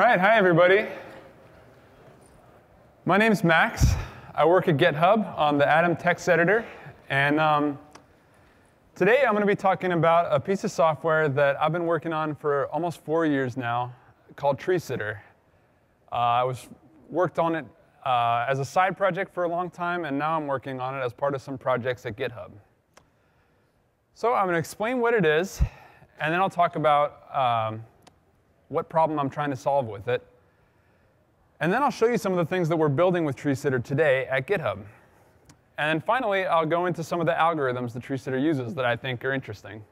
right, hi everybody. My name's Max. I work at GitHub on the Atom text editor, and today I'm going to be talking about a piece of software that I've been working on for almost 4 years now, called Tree Sitter. I worked on it as a side project for a long time, and now I'm working on it as part of some projects at GitHub. So I'm going to explain what it is, and then I'll talk about what problem I'm trying to solve with it. And then I'll show you some of the things that we're building with Tree Sitter today at GitHub. And then finally, I'll go into some of the algorithms that Tree Sitter uses that I think are interesting.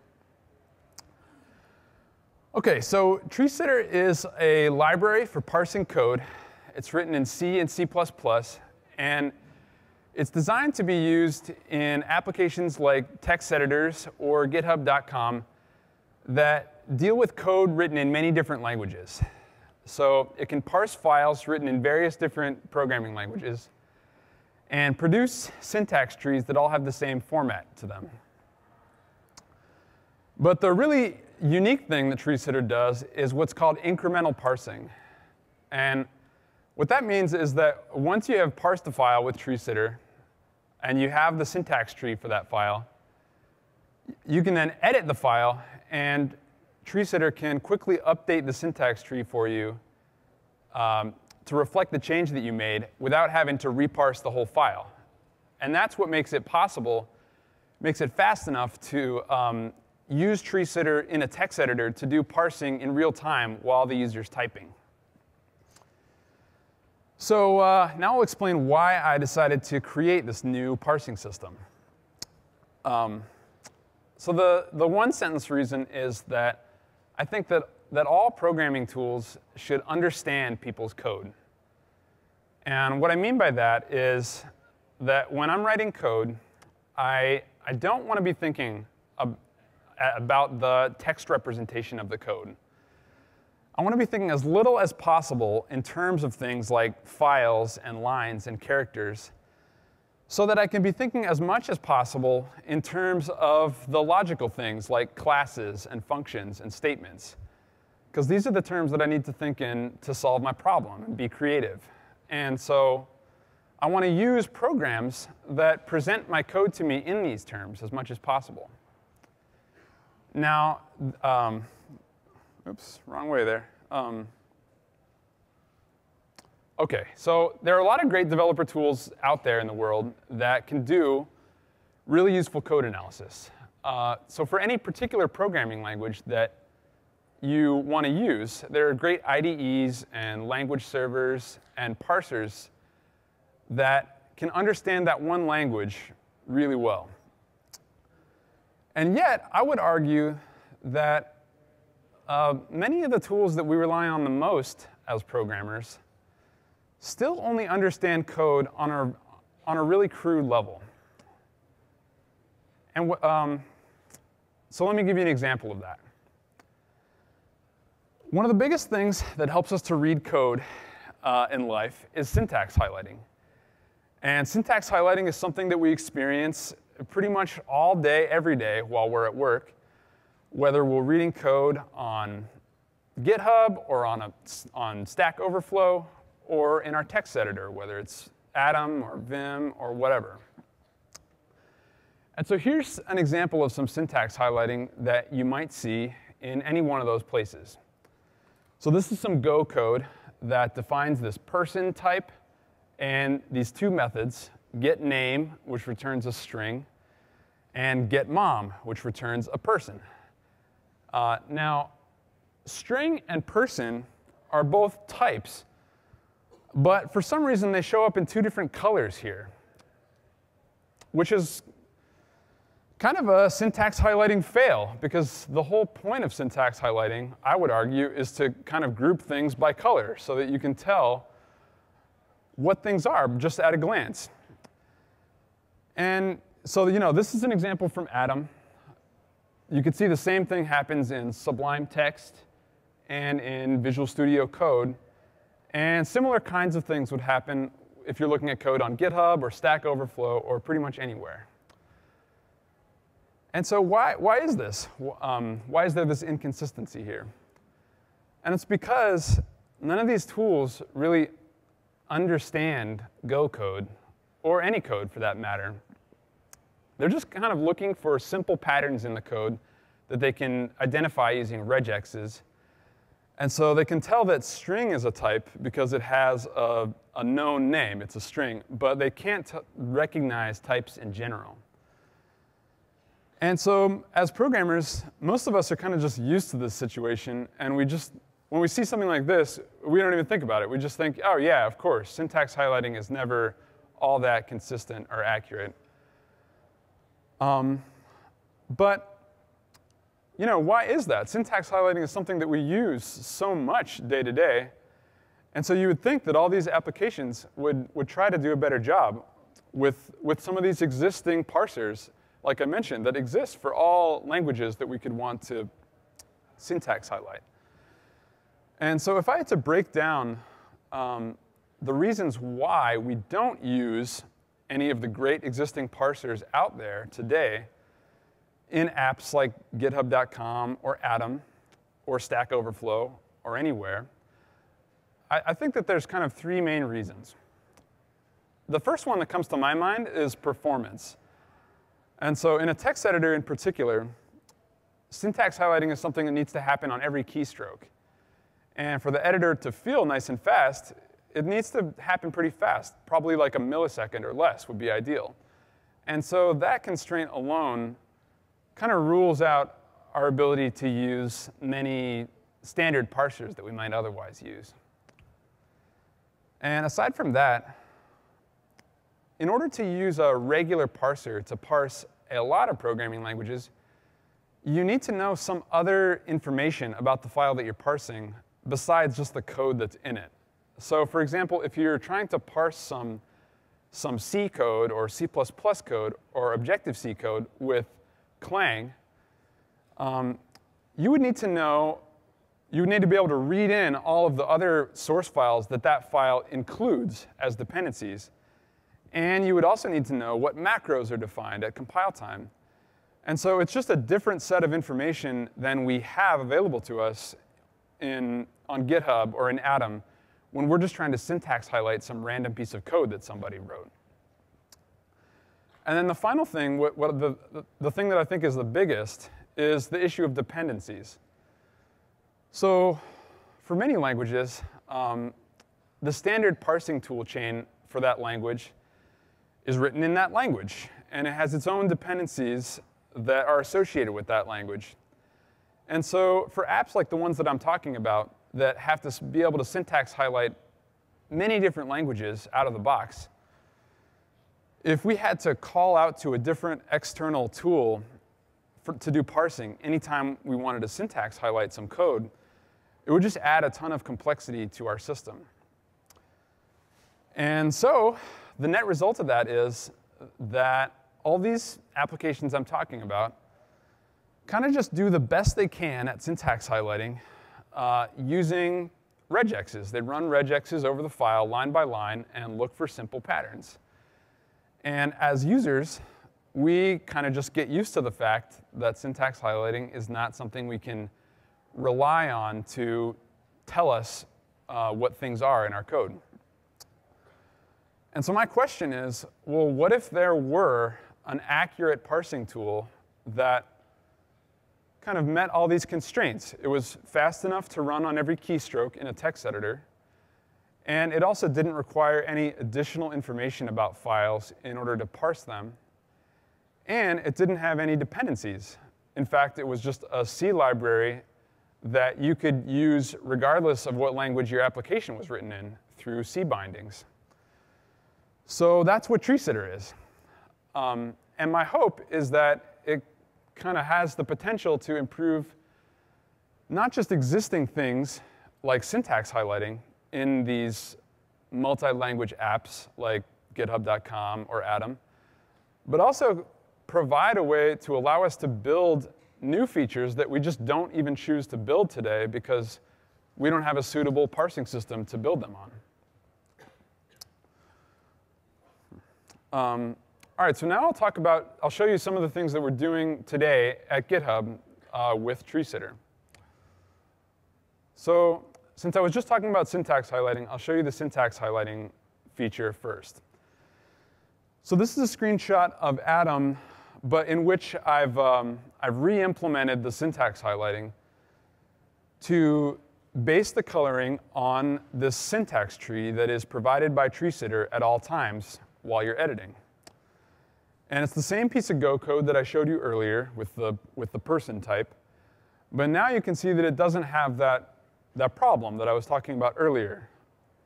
OK, so Tree Sitter is a library for parsing code. It's written in C and C++, and it's designed to be used in applications like text editors or GitHub.com that deal with code written in many different languages. So it can parse files written in various different programming languages and produce syntax trees that all have the same format to them. But the really unique thing that Tree Sitter does is what's called incremental parsing. And what that means is that once you have parsed a file with Tree Sitter and you have the syntax tree for that file, you can then edit the file, and Tree Sitter can quickly update the syntax tree for you to reflect the change that you made without having to reparse the whole file. And that's what makes it possible, makes it fast enough to use Tree Sitter in a text editor to do parsing in real time while the user's typing. So now I'll explain why I decided to create this new parsing system. So the one-sentence reason is that I think that all programming tools should understand people's code. And what I mean by that is that when I'm writing code, I don't want to be thinking about the text representation of the code. I want to be thinking as little as possible in terms of things like files and lines and characters, so that I can be thinking as much as possible in terms of the logical things like classes and functions and statements. Because these are the terms that I need to think in to solve my problem and be creative. And so I want to use programs that present my code to me in these terms as much as possible. Now, oops, wrong way there. OK, so there are a lot of great developer tools out there in the world that can do really useful code analysis. So for any particular programming language that you want to use, there are great IDEs and language servers and parsers that can understand that one language really well. And yet, I would argue that many of the tools that we rely on the most as programmers still only understand code on a really crude level. And so let me give you an example of that. One of the biggest things that helps us to read code in life is syntax highlighting. And syntax highlighting is something that we experience pretty much all day, every day while we're at work, whether we're reading code on GitHub or on Stack Overflow, or in our text editor, whether it's Atom or Vim or whatever. And so here's an example of some syntax highlighting that you might see in any one of those places. So this is some Go code that defines this person type and these two methods, getName, which returns a string, and getMom, which returns a person. Now, string and person are both types, but for some reason, they show up in two different colors here, which is kind of a syntax highlighting fail, because the whole point of syntax highlighting, I would argue, is to kind of group things by color so that you can tell what things are just at a glance. And so this is an example from Atom. You can see the same thing happens in Sublime Text and in Visual Studio Code. And similar kinds of things would happen if you're looking at code on GitHub or Stack Overflow or pretty much anywhere. And so why is this? Why is there this inconsistency here? And it's because none of these tools really understand Go code, or any code for that matter. They're just kind of looking for simple patterns in the code that they can identify using regexes. And so they can tell that string is a type because it has a known name. It's a string. But they can't recognize types in general. And so as programmers, most of us are kind of just used to this situation. And when we see something like this, we don't even think about it. We just think, oh, yeah, of course. Syntax highlighting is never all that consistent or accurate. But why is that? Syntax highlighting is something that we use so much day to day. And so you would think that all these applications would try to do a better job with some of these existing parsers, like I mentioned, that exist for all languages that we could want to syntax highlight. And so if I had to break down the reasons why we don't use any of the great existing parsers out there today in apps like GitHub.com or Atom or Stack Overflow or anywhere, I think that there's kind of three main reasons. The first one that comes to my mind is performance. And so in a text editor in particular, syntax highlighting is something that needs to happen on every keystroke. And for the editor to feel nice and fast, it needs to happen pretty fast. Probably like a millisecond or less would be ideal. And so that constraint alone kind of rules out our ability to use many standard parsers that we might otherwise use. And aside from that, in order to use a regular parser to parse a lot of programming languages, you need to know some other information about the file that you're parsing besides just the code that's in it. So for example, if you're trying to parse some C code or C++ code or Objective-C code with Clang, you would need to be able to read in all of the other source files that file includes as dependencies. And you would also need to know what macros are defined at compile time. And so it's just a different set of information than we have available to us on GitHub or in Atom when we're just trying to syntax highlight some random piece of code that somebody wrote. And then the final thing, the thing that I think is the biggest, is the issue of dependencies. So for many languages, the standard parsing toolchain for that language is written in that language. And it has its own dependencies that are associated with that language. And so for apps like the ones that I'm talking about that have to be able to syntax highlight many different languages out of the box, if we had to call out to a different external tool to do parsing anytime we wanted to syntax highlight some code, it would just add a ton of complexity to our system. And so the net result of that is that all these applications I'm talking about kind of just do the best they can at syntax highlighting using regexes. They run regexes over the file line by line and look for simple patterns. And as users, we kind of just get used to the fact that syntax highlighting is not something we can rely on to tell us what things are in our code. And so my question is, well, what if there were an accurate parsing tool that kind of met all these constraints? It was fast enough to run on every keystroke in a text editor, and it also didn't require any additional information about files in order to parse them, and it didn't have any dependencies. In fact, it was just a C library that you could use regardless of what language your application was written in through C bindings. So that's what TreeSitter is. And my hope is that it kind of has the potential to improve not just existing things like syntax highlighting in these multi-language apps like GitHub.com or Atom, but also provide a way to allow us to build new features that we just don't even choose to build today because we don't have a suitable parsing system to build them on. All right, so now I'll show you some of the things that we're doing today at GitHub with TreeSitter. So since I was just talking about syntax highlighting, I'll show you the syntax highlighting feature first. So this is a screenshot of Atom, but in which I've re-implemented the syntax highlighting to base the coloring on this syntax tree that is provided by TreeSitter at all times while you're editing. And it's the same piece of Go code that I showed you earlier with the person type. But now you can see that it doesn't have that problem that I was talking about earlier.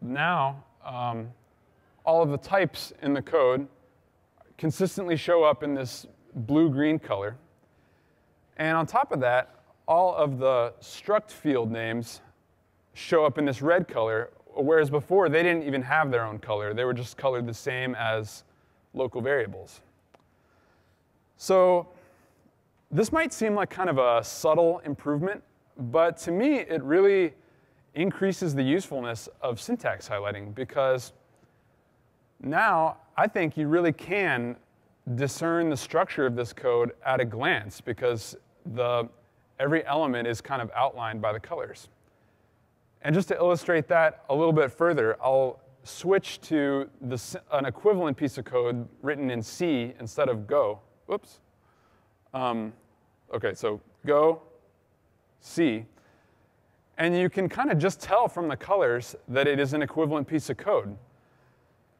Now, all of the types in the code consistently show up in this blue-green color. And on top of that, all of the struct field names show up in this red color, whereas before they didn't even have their own color. They were just colored the same as local variables. So this might seem like kind of a subtle improvement, but to me it really increases the usefulness of syntax highlighting, because now I think you really can discern the structure of this code at a glance, because every element is kind of outlined by the colors. And just to illustrate that a little bit further, I'll switch to an equivalent piece of code written in C instead of Go. Whoops. OK, so Go, C. And you can kind of just tell from the colors that it is an equivalent piece of code.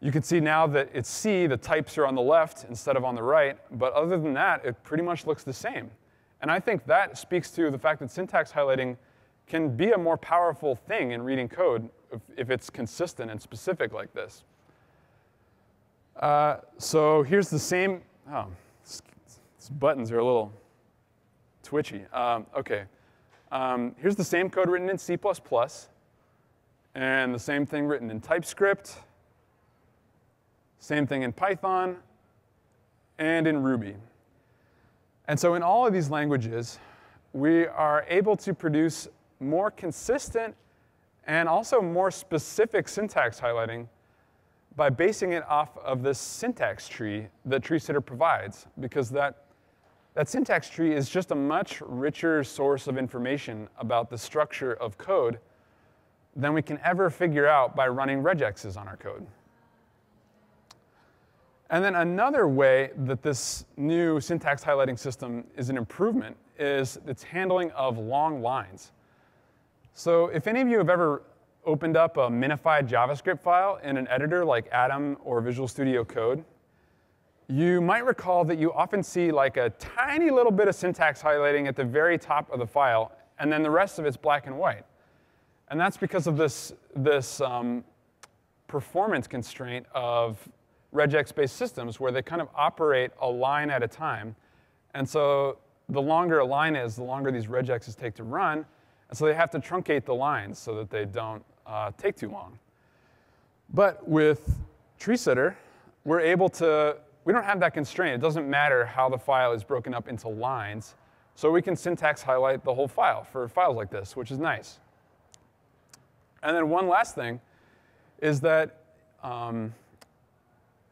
You can see now that it's C, the types are on the left instead of on the right. But other than that, it pretty much looks the same. And I think that speaks to the fact that syntax highlighting can be a more powerful thing in reading code if it's consistent and specific like this. So here's the same. Oh, these buttons are a little twitchy. OK. Here's the same code written in C++, and the same thing written in TypeScript, same thing in Python, and in Ruby. And so in all of these languages, we are able to produce more consistent and also more specific syntax highlighting by basing it off of this syntax tree that TreeSitter provides, because that syntax tree is just a much richer source of information about the structure of code than we can ever figure out by running regexes on our code. And then another way that this new syntax highlighting system is an improvement is its handling of long lines. So if any of you have ever opened up a minified JavaScript file in an editor like Atom or Visual Studio Code, you might recall that you often see like a tiny little bit of syntax highlighting at the very top of the file, and then the rest of it's black and white. And that's because of this performance constraint of regex-based systems, where they kind of operate a line at a time. And so the longer a line is, the longer these regexes take to run. And so they have to truncate the lines so that they don't take too long. But with TreeSitter, we're able to, we don't have that constraint. It doesn't matter how the file is broken up into lines. So we can syntax highlight the whole file for files like this, which is nice. And then one last thing is that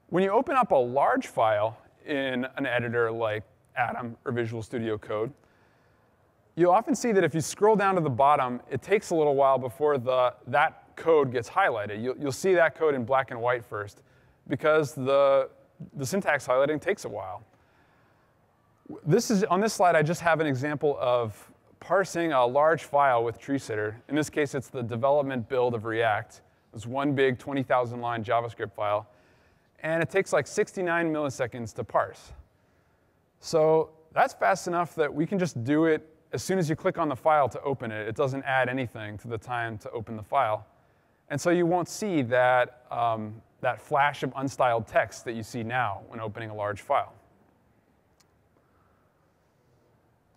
when you open up a large file in an editor like Atom or Visual Studio Code, you'll often see that if you scroll down to the bottom, it takes a little while before that code gets highlighted. You'll see that code in black and white first, because the syntax highlighting takes a while. On this slide, I just have an example of parsing a large file with TreeSitter. In this case, it's the development build of React. It's one big 20,000-line JavaScript file. And it takes like 69 milliseconds to parse. So that's fast enough that we can just do it as soon as you click on the file to open it. It doesn't add anything to the time to open the file. And so you won't see that, that flash of unstyled text that you see now when opening a large file.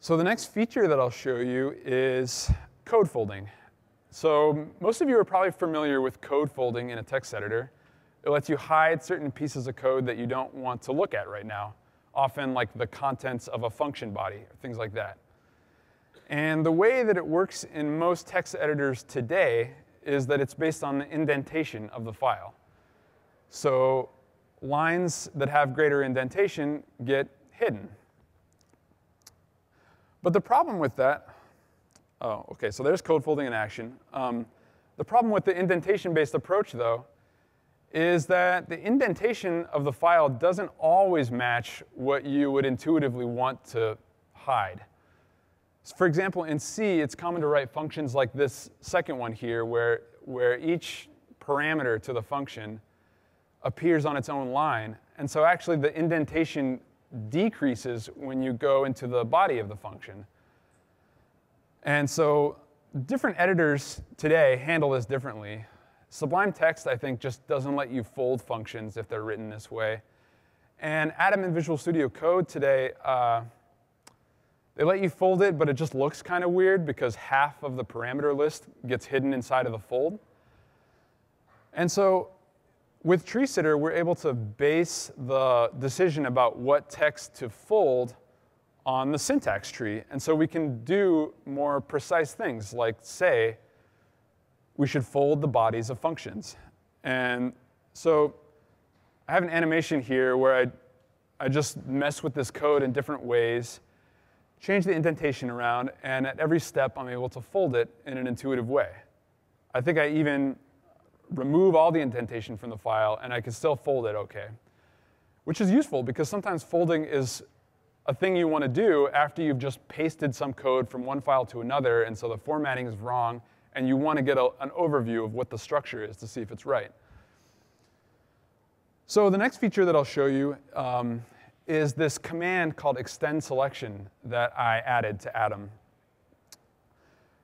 So the next feature that I'll show you is code folding. So most of you are probably familiar with code folding in a text editor. It lets you hide certain pieces of code that you don't want to look at right now, often like the contents of a function body, or things like that. And the way that it works in most text editors today is that it's based on the indentation of the file. So lines that have greater indentation get hidden. But the problem with that, oh, OK, so there's code folding in action. The problem with the indentation-based approach, though, is that the indentation of the file doesn't always match what you would intuitively want to hide. For example, in C, it's common to write functions like this second one here, where each parameter to the function appears on its own line. And so actually, the indentation decreases when you go into the body of the function. And so different editors today handle this differently. Sublime Text, I think, just doesn't let you fold functions if they're written this way. And Atom and Visual Studio Code today, they let you fold it, but it just looks kind of weird because half of the parameter list gets hidden inside of the fold. And so with Tree Sitter, we're able to base the decision about what text to fold on the syntax tree. And so we can do more precise things, like say, we should fold the bodies of functions. And so I have an animation here where I just mess with this code in different ways, change the indentation around, and at every step, I'm able to fold it in an intuitive way. I think I even remove all the indentation from the file, and I can still fold it OK, which is useful because sometimes folding is a thing you want to do after you've just pasted some code from one file to another, and so the formatting is wrong, and you want to get an overview of what the structure is to see if it's right. So the next feature that I'll show you is this command called extend selection that I added to Atom.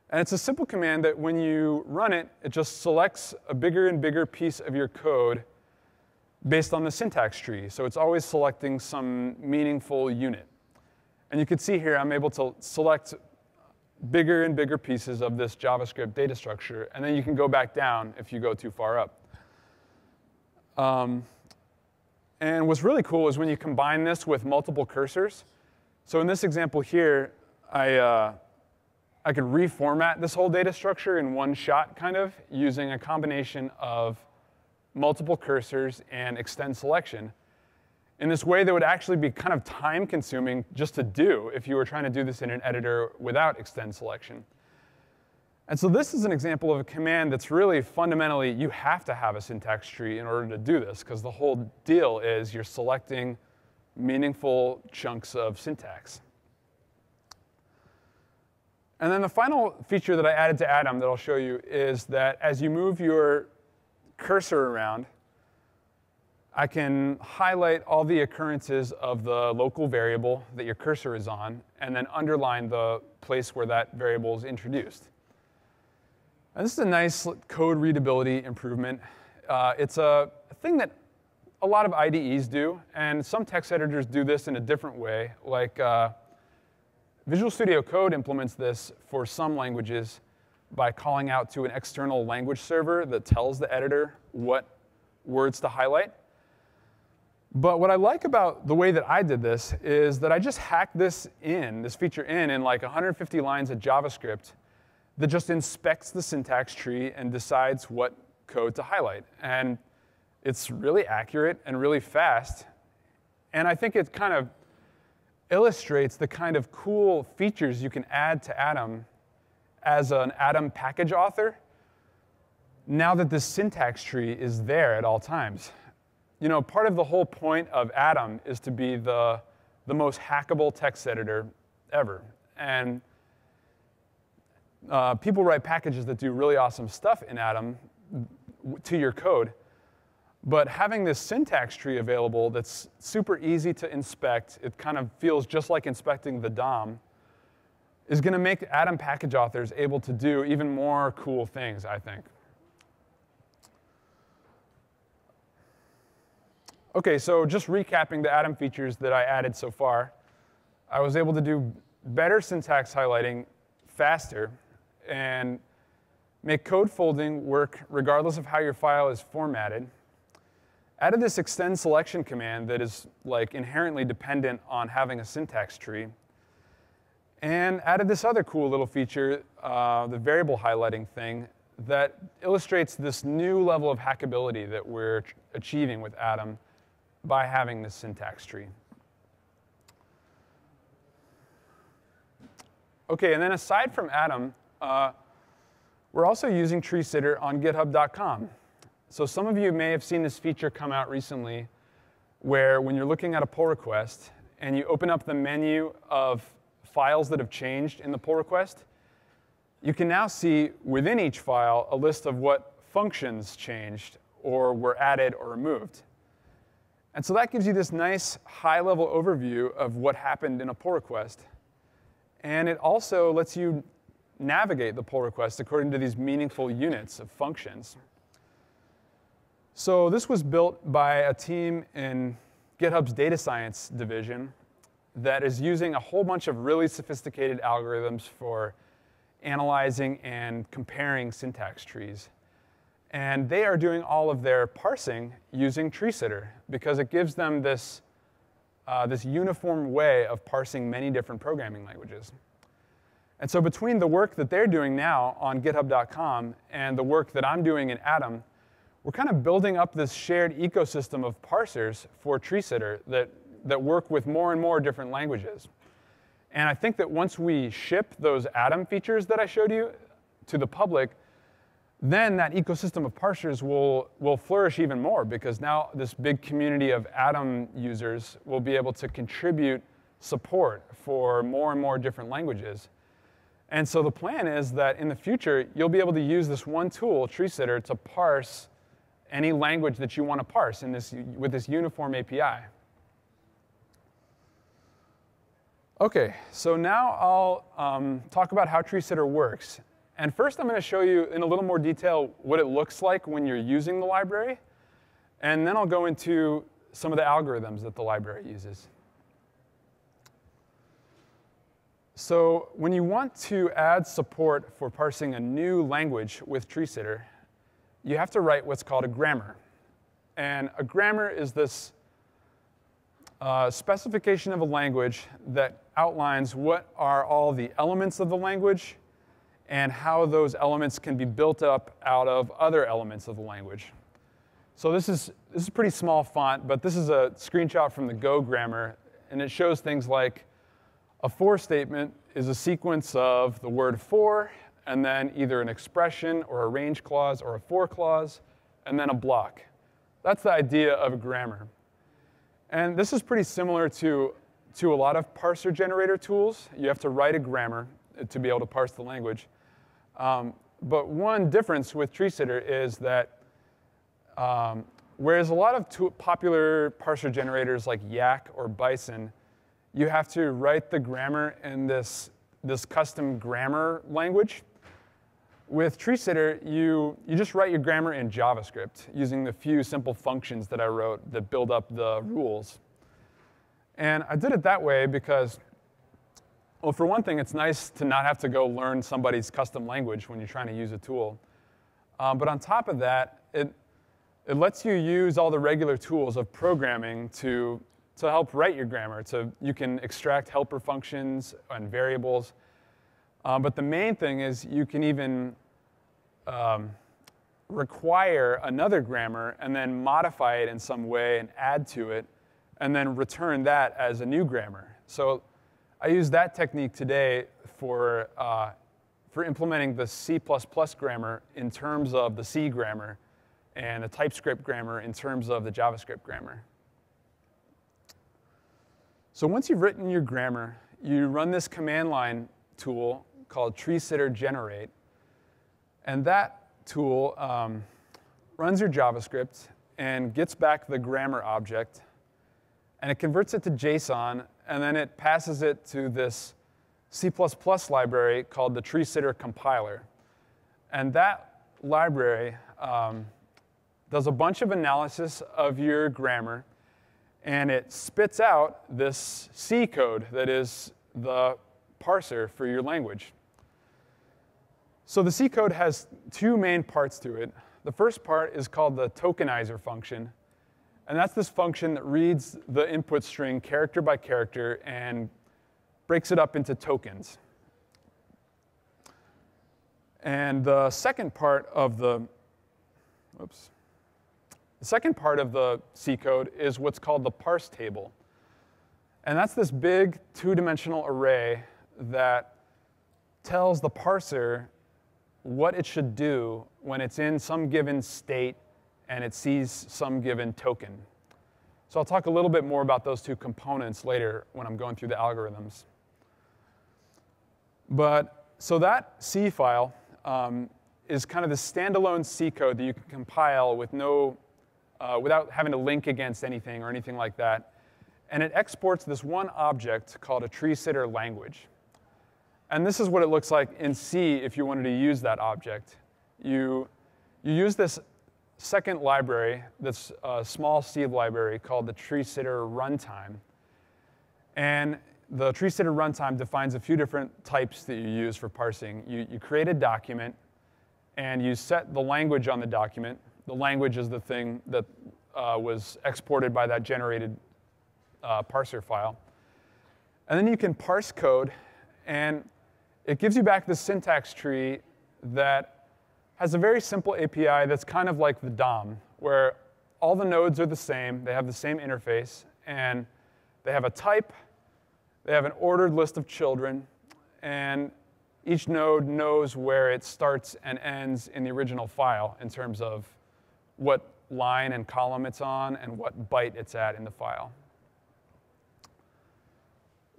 And it's a simple command that when you run it, it just selects a bigger and bigger piece of your code based on the syntax tree. So it's always selecting some meaningful unit. And you can see here I'm able to select bigger and bigger pieces of this JavaScript data structure. And then you can go back down if you go too far up. And what's really cool is when you combine this with multiple cursors. So in this example here, I could reformat this whole data structure in one shot, kind of, using a combination of multiple cursors and extend selection in this way that would actually be kind of time-consuming just to do if you were trying to do this in an editor without extend selection. And so this is an example of a command that's really fundamentally, you have to have a syntax tree in order to do this, because the whole deal is you're selecting meaningful chunks of syntax. And then the final feature that I added to Atom that I'll show you is that as you move your cursor around, I can highlight all the occurrences of the local variable that your cursor is on, and then underline the place where that variable is introduced. And this is a nice code readability improvement. It's a thing that a lot of IDEs do, and some text editors do this in a different way. Like Visual Studio Code implements this for some languages by calling out to an external language server that tells the editor what words to highlight. But what I like about the way that I did this is that I just hacked this feature in like 150 lines of JavaScript that just inspects the syntax tree and decides what code to highlight. And it's really accurate and really fast. And I think it kind of illustrates the kind of cool features you can add to Atom as an Atom package author now that this syntax tree is there at all times. You know, part of the whole point of Atom is to be the most hackable text editor ever. And people write packages that do really awesome stuff in Atom to your code. But having this syntax tree available that's super easy to inspect, it kind of feels just like inspecting the DOM, is going to make Atom package authors able to do even more cool things, I think. OK, so just recapping the Atom features that I added so far, I was able to do better syntax highlighting faster and make code folding work regardless of how your file is formatted. Added this extend selection command that is like inherently dependent on having a syntax tree. And added this other cool little feature, the variable highlighting thing, that illustrates this new level of hackability that we're achieving with Atom by having this syntax tree. OK, and then aside from Atom, We're also using treesitter on github.com. So some of you may have seen this feature come out recently where when you're looking at a pull request and you open up the menu of files that have changed in the pull request, you can now see within each file a list of what functions changed or were added or removed. And so that gives you this nice high-level overview of what happened in a pull request. And it also lets you navigate the pull request according to these meaningful units of functions. So this was built by a team in GitHub's data science division that is using a whole bunch of really sophisticated algorithms for analyzing and comparing syntax trees. And they are doing all of their parsing using treesitter because it gives them this uniform way of parsing many different programming languages. And so between the work that they're doing now on github.com and the work that I'm doing in Atom, we're kind of building up this shared ecosystem of parsers for treesitter that work with more and more different languages. And I think that once we ship those Atom features that I showed you to the public, then that ecosystem of parsers will flourish even more because now this big community of Atom users will be able to contribute support for more and more different languages. And so the plan is that in the future, you'll be able to use this one tool, treesitter, to parse any language that you want to parse with this uniform API. OK, so now I'll talk about how treesitter works. And first, I'm going to show you in a little more detail what it looks like when you're using the library. And then I'll go into some of the algorithms that the library uses. So when you want to add support for parsing a new language with treesitter, you have to write what's called a grammar. And a grammar is this specification of a language that outlines what are all the elements of the language and how those elements can be built up out of other elements of the language. So this is a pretty small font, but this is a screenshot from the Go grammar. And it shows things like a for statement is a sequence of the word for, and then either an expression or a range clause or a for clause, and then a block. That's the idea of a grammar. And this is pretty similar to a lot of parser generator tools. You have to write a grammar to be able to parse the language. But one difference with treesitter is that whereas a lot of popular parser generators like Yak or Bison, you have to write the grammar in this custom grammar language. With treesitter, you just write your grammar in JavaScript using the few simple functions that I wrote that build up the rules. And I did it that way because, well, for one thing, it's nice to not have to go learn somebody's custom language when you're trying to use a tool. But on top of that, it lets you use all the regular tools of programming to help write your grammar. You can extract helper functions and variables. But the main thing is you can even require another grammar and then modify it in some way and add to it, and then return that as a new grammar. So I use that technique today for implementing the C++ grammar in terms of the C grammar and the TypeScript grammar in terms of the JavaScript grammar. So once you've written your grammar, you run this command line tool called treesitter generate. And that tool runs your JavaScript and gets back the grammar object. And it converts it to JSON. And then it passes it to this C++ library called the treesitter compiler. And that library does a bunch of analysis of your grammar. And it spits out this C code that is the parser for your language. So the C code has two main parts to it. The first part is called the tokenizer function. And that's this function that reads the input string character by character and breaks it up into tokens. And the second part of the C code is what's called the parse table. And that's this big two-dimensional array that tells the parser what it should do when it's in some given state and it sees some given token. So I'll talk a little bit more about those two components later when I'm going through the algorithms. But so that C file is kind of the standalone C code that you can compile with without having to link against anything or anything like that. And it exports this one object called a tree sitter language. And this is what it looks like in C if you wanted to use that object. You use this second library, this small C library called the tree sitter runtime. And the tree sitter runtime defines a few different types that you use for parsing. You create a document, and you set the language on the document. The language is the thing that was exported by that generated parser file. And then you can parse code, and it gives you back this syntax tree that has a very simple API that's kind of like the DOM, where all the nodes are the same, they have the same interface, and they have a type, they have an ordered list of children, and each node knows where it starts and ends in the original file in terms of what line and column it's on and what byte it's at in the file.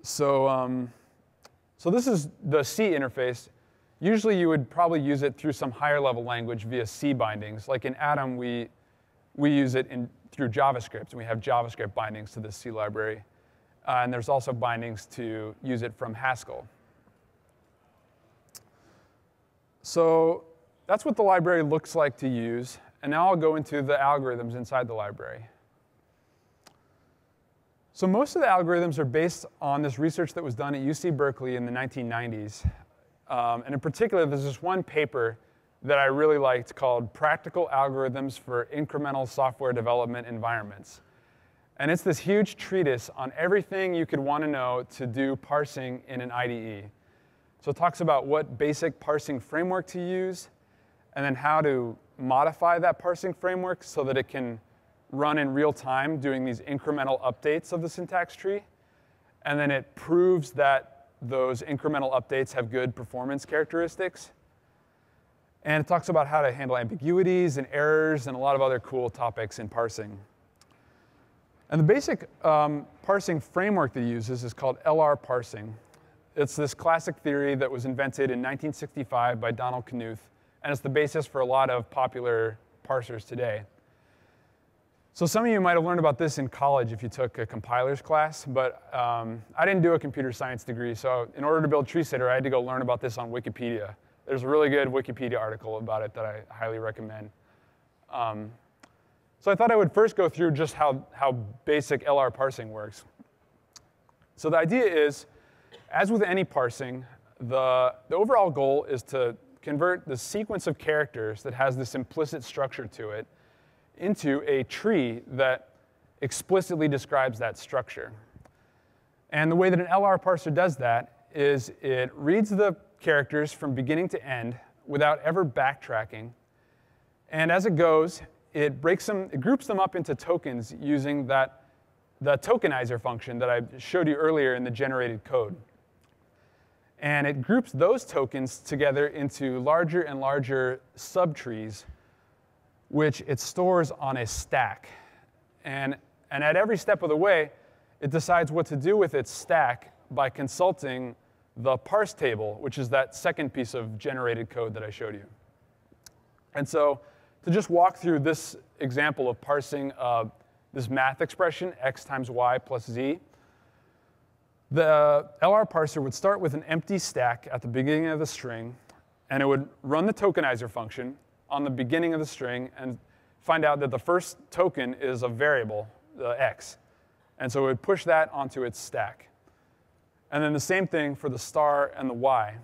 So this is the C interface. Usually you would probably use it through some higher level language via C bindings. Like in Atom, we use it through JavaScript, and we have JavaScript bindings to this C library. And there's also bindings to use it from Haskell. So that's what the library looks like to use. And now I'll go into the algorithms inside the library. So most of the algorithms are based on this research that was done at UC Berkeley in the 1990s. And in particular, there's this one paper that I really liked called Practical Algorithms for Incremental Software Development Environments. And it's this huge treatise on everything you could want to know to do parsing in an IDE. So it talks about what basic parsing framework to use, and then how to modify that parsing framework so that it can run in real time doing these incremental updates of the syntax tree. And then it proves that those incremental updates have good performance characteristics. And it talks about how to handle ambiguities and errors and a lot of other cool topics in parsing. And the basic parsing framework that it uses is called GLR Parsing. It's this classic theory that was invented in 1965 by Donald Knuth, and it's the basis for a lot of popular parsers today. So some of you might have learned about this in college if you took a compilers class, but I didn't do a computer science degree, so in order to build Tree Sitter, I had to go learn about this on Wikipedia. There's a really good Wikipedia article about it that I highly recommend. So I thought I would first go through just how basic GLR parsing works. So the idea is, as with any parsing, the overall goal is to convert the sequence of characters that has this implicit structure to it into a tree that explicitly describes that structure. And the way that an GLR parser does that is it reads the characters from beginning to end without ever backtracking. And as it goes, it groups them up into tokens using the tokenizer function that I showed you earlier in the generated code. And it groups those tokens together into larger and larger subtrees, which it stores on a stack. And at every step of the way, it decides what to do with its stack by consulting the parse table, which is that second piece of generated code that I showed you. And so to just walk through this example of parsing this math expression, x times y plus z, the GLR parser would start with an empty stack at the beginning of the string, and it would run the tokenizer function on the beginning of the string and find out that the first token is a variable, the x. And so it would push that onto its stack. And then the same thing for the star and the y.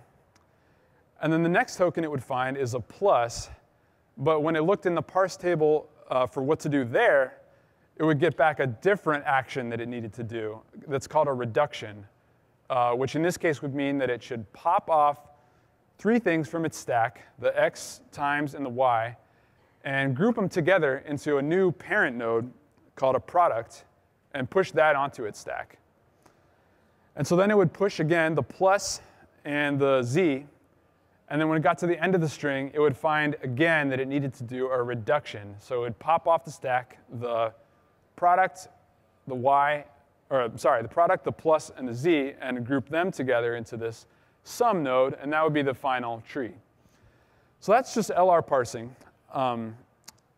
And then the next token it would find is a plus, but when it looked in the parse table for what to do there, it would get back a different action that it needed to do that's called a reduction, which in this case would mean that it should pop off 3 things from its stack, the x times and the y, and group them together into a new parent node called a product and push that onto its stack. And so then it would push again the plus and the z, And then when it got to the end of the string, it would find, again, that it needed to do a reduction. So it would pop off the stack the product, the y, or sorry, the product, the plus, and the z, and group them together into this sum node, and that would be the final tree. So that's just LR parsing. And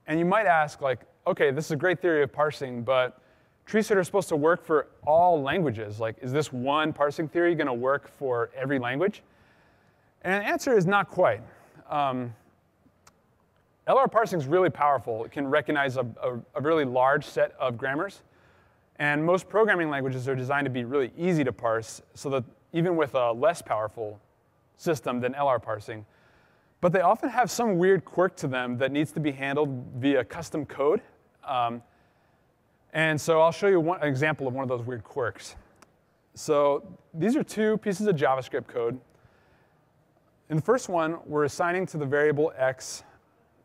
you might ask, like, OK, this is a great theory of parsing, but tree sitter is supposed to work for all languages. Like, is this one parsing theory going to work for every language? And the answer is not quite. LR parsing is really powerful. It can recognize a really large set of grammars. And most programming languages are designed to be really easy to parse, so that even with a less powerful system than LR parsing. But they often have some weird quirk to them that needs to be handled via custom code. And so I'll show you an example of one of those weird quirks. So these are two pieces of JavaScript code. In the first one, we're assigning to the variable x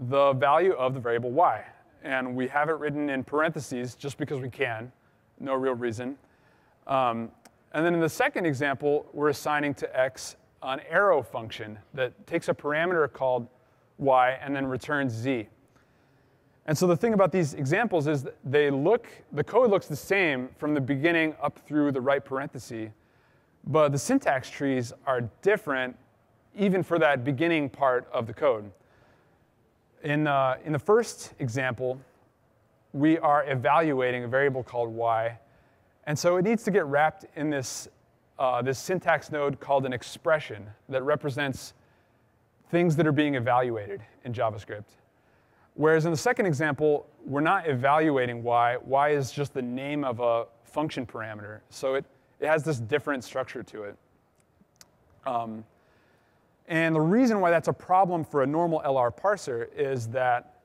the value of the variable y. And we have it written in parentheses just because we can, no real reason. And then in the second example, we're assigning to x an arrow function that takes a parameter called y and then returns z. And so the thing about these examples is that the code looks the same from the beginning up through the right parenthesis, but the syntax trees are different even for that beginning part of the code. In the first example, we are evaluating a variable called y. And so it needs to get wrapped in this syntax node called an expression that represents things that are being evaluated in JavaScript. Whereas in the second example, we're not evaluating y. Y is just the name of a function parameter. So it has this different structure to it. And the reason why that's a problem for a normal LR parser is that,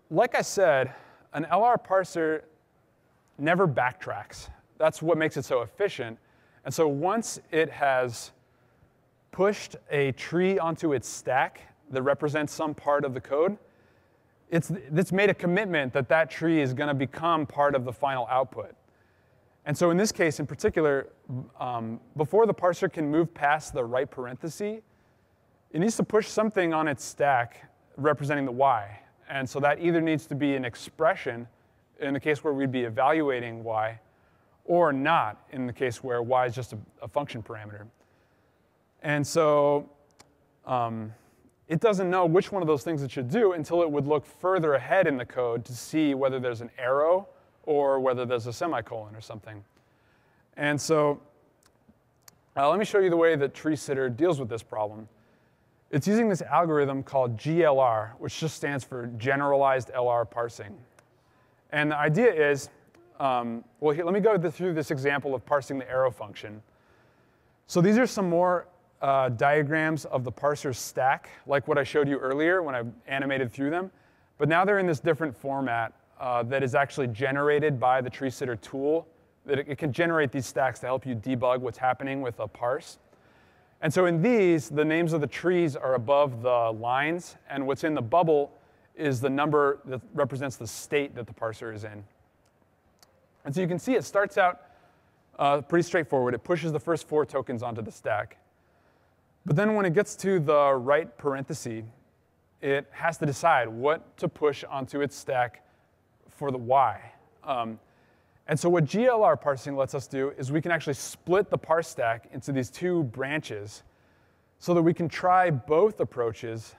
like I said, an LR parser never backtracks. That's what makes it so efficient. And so once it has pushed a tree onto its stack that represents some part of the code, it's made a commitment that that tree is going to become part of the final output. And so in this case in particular, before the parser can move past the right parenthesis, it needs to push something on its stack representing the y. And so that either needs to be an expression in the case where we'd be evaluating y, or not in the case where y is just a function parameter. And so it doesn't know which one of those things it should do until it would look further ahead in the code to see whether there's an arrow or whether there's a semicolon or something. And so let me show you the way that tree sitter deals with this problem. It's using this algorithm called GLR, which just stands for generalized LR parsing. And the idea is, well, here, let me go through this example of parsing the arrow function. So these are some more diagrams of the parser's stack, like what I showed you earlier when I animated through them. But now they're in this different format that is actually generated by the tree sitter tool. That it can generate these stacks to help you debug what's happening with a parse. And so in these, the names of the trees are above the lines, and what's in the bubble is the number that represents the state that the parser is in. And so you can see it starts out pretty straightforward. It pushes the first 4 tokens onto the stack. But then when it gets to the right parenthesis, it has to decide what to push onto its stack for the y. And so what GLR parsing lets us do is we can actually split the parse stack into these 2 branches so that we can try both approaches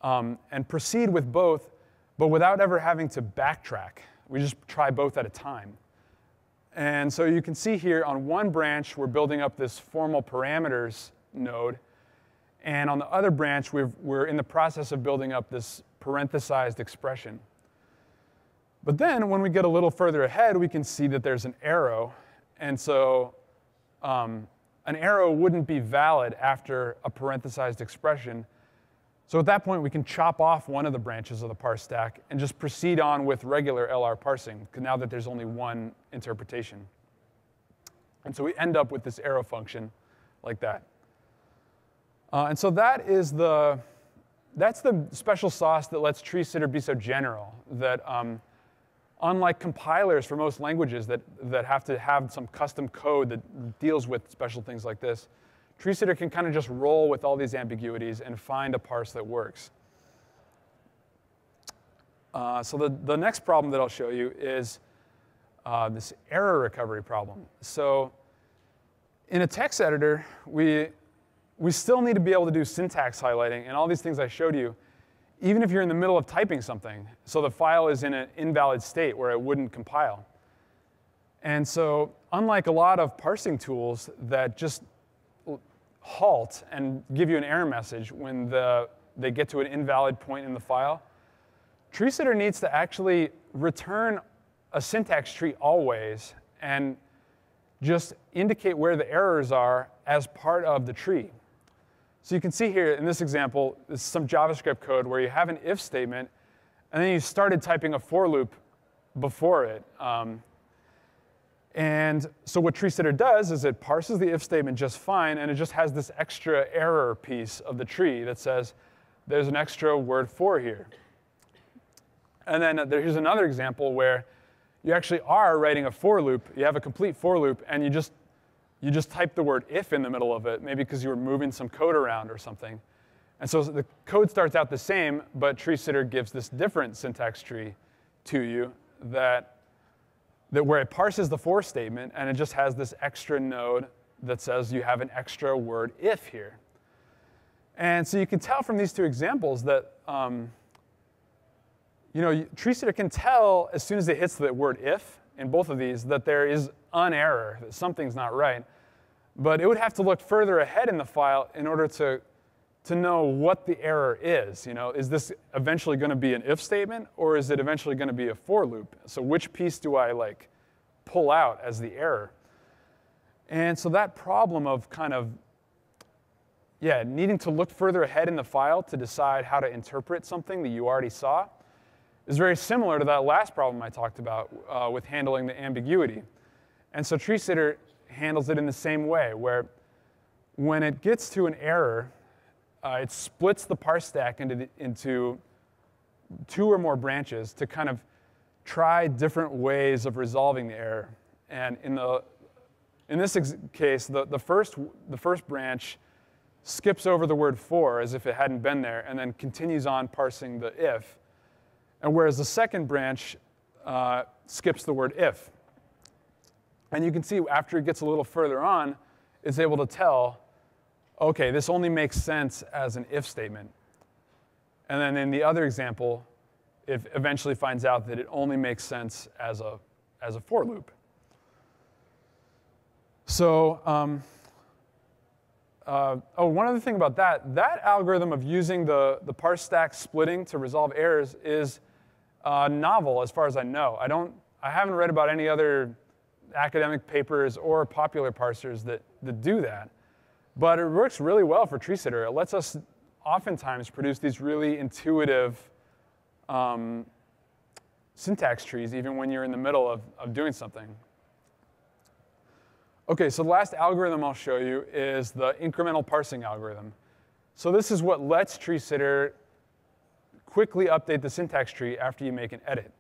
and proceed with both, but without ever having to backtrack. We just try both at a time. And so you can see here on one branch, we're building up this formal parameters node. And on the other branch, we're in the process of building up this parenthesized expression. But then when we get a little further ahead, we can see that there's an arrow. And so an arrow wouldn't be valid after a parenthesized expression. So at that point, we can chop off one of the branches of the parse stack and just proceed on with regular LR parsing, now that there's only one interpretation. And so we end up with this arrow function like that. And so that's the special sauce that lets tree sitter be so general, that unlike compilers for most languages that have to have some custom code that deals with special things like this, treesitter can kind of just roll with all these ambiguities and find a parse that works. So the next problem that I'll show you is this error recovery problem. So in a text editor, we still need to be able to do syntax highlighting and all these things I showed you, even if you're in the middle of typing something. So the file is in an invalid state where it wouldn't compile. And so unlike a lot of parsing tools that just halt and give you an error message when they get to an invalid point in the file, treesitter needs to actually return a syntax tree always and just indicate where the errors are as part of the tree. So you can see here in this example, this is some JavaScript code where you have an if statement, and then you started typing a for loop before it. And so what treesitter does is it parses the if statement just fine, and it just has this extra error piece of the tree that says there's an extra word for here. And then here's another example where you actually are writing a for loop. You have a complete for loop, and you just type the word if in the middle of it, maybe because you were moving some code around or something. And so the code starts out the same, but treesitter gives this different syntax tree to you that where it parses the for statement, and it just has this extra node that says you have an extra word if here. And so you can tell from these two examples that treesitter can tell as soon as it hits the word if in both of these that there is an error, that something's not right. But it would have to look further ahead in the file in order to know what the error is. Is this eventually going to be an if statement, or is it eventually going to be a for loop? So which piece do I pull out as the error? And so that problem of needing to look further ahead in the file to decide how to interpret something that you already saw is very similar to that last problem I talked about with handling the ambiguity. And so treesitter handles it in the same way, where when it gets to an error, it splits the parse stack into two or more branches to kind of try different ways of resolving the error. And in this case, the first branch skips over the word for as if it hadn't been there, and then continues on parsing the if. And whereas the second branch skips the word if. And you can see after it gets a little further on, it's able to tell, OK, this only makes sense as an if statement. And then in the other example, it eventually finds out that it only makes sense as a for loop. So one other thing about that algorithm of using the parse stack splitting to resolve errors is novel as far as I know. I haven't read about any other academic papers or popular parsers that do that. But it works really well for treesitter. It lets us oftentimes produce these really intuitive syntax trees, even when you're in the middle of doing something. OK, so the last algorithm I'll show you is the incremental parsing algorithm. So this is what lets treesitter quickly update the syntax tree after you make an edit.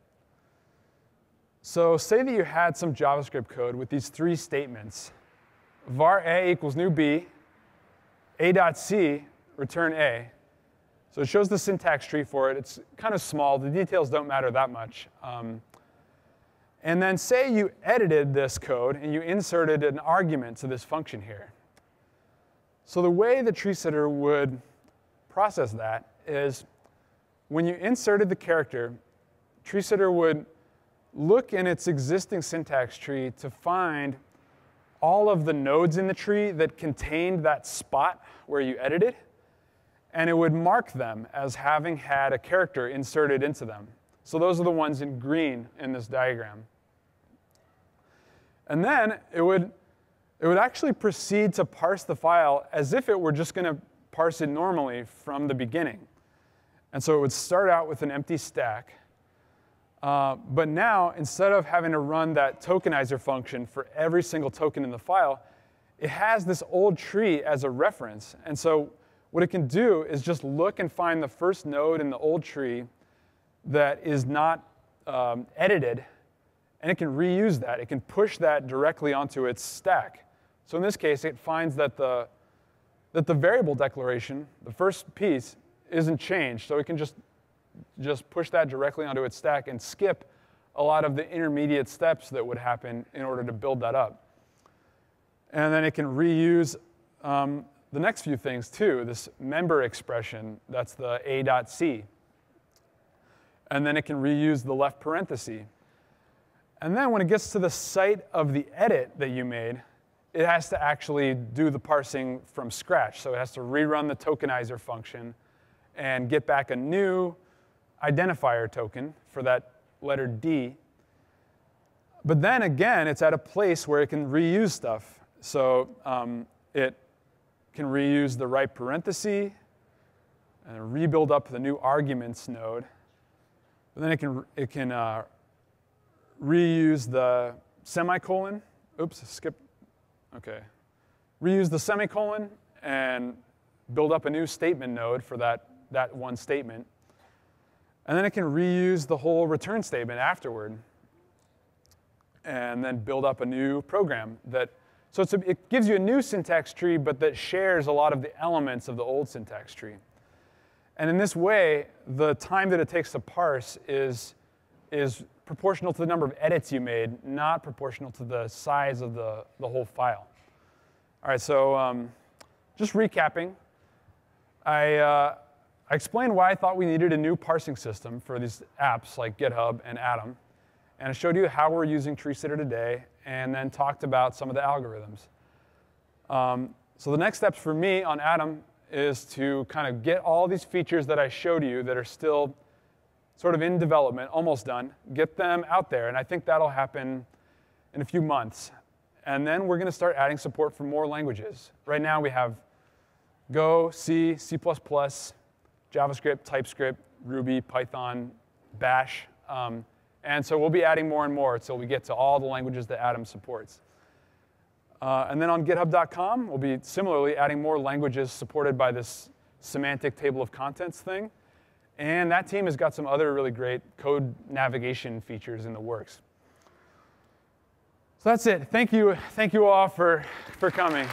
So say that you had some JavaScript code with these three statements. Var a equals new b, a.c, return a. So it shows the syntax tree for it. It's kind of small. The details don't matter that much. And then say you edited this code and you inserted an argument to this function here. So the way the treesitter would process that is when you inserted the character, treesitter would look in its existing syntax tree to find all of the nodes in the tree that contained that spot where you edited, and it would mark them as having had a character inserted into them. So those are the ones in green in this diagram. And then it would actually proceed to parse the file as if it were just going to parse it normally from the beginning. And so it would start out with an empty stack. But now, instead of having to run that tokenizer function for every single token in the file, it has this old tree as a reference. And so what it can do is just look and find the first node in the old tree that is not edited, and it can reuse that. It can push that directly onto its stack. So in this case, it finds that the that the variable declaration, the first piece, isn't changed. So it can just push that directly onto its stack and skip a lot of the intermediate steps that would happen in order to build that up. And then it can reuse the next few things too, this member expression, that's the a.c. And then it can reuse the left parenthesis. And then when it gets to the site of the edit that you made, it has to actually do the parsing from scratch. So it has to rerun the tokenizer function and get back a new identifier token for that letter D. But then again, it's at a place where it can reuse stuff. So it can reuse the right parenthesis and rebuild up the new arguments node. But then it can reuse the semicolon. Oops, skip. OK. Reuse the semicolon and build up a new statement node for that one statement. And then it can reuse the whole return statement afterward and then build up a new program. So it gives you a new syntax tree, but that shares a lot of the elements of the old syntax tree. And in this way, the time that it takes to parse is proportional to the number of edits you made, not proportional to the size of the whole file. All right, so just recapping. I explained why I thought we needed a new parsing system for these apps like GitHub and Atom. And I showed you how we're using TreeSitter today, and then talked about some of the algorithms. So the next steps for me on Atom is to kind of get all these features that I showed you that are still sort of in development, almost done, get them out there. And I think that'll happen in a few months. And then we're going to start adding support for more languages. Right now we have Go, C, C++, JavaScript, TypeScript, Ruby, Python, Bash. And so we'll be adding more and more until we get to all the languages that Atom supports. And then on GitHub.com, we'll be similarly adding more languages supported by this semantic table of contents thing. And that team has got some other really great code navigation features in the works. So that's it. Thank you all for coming.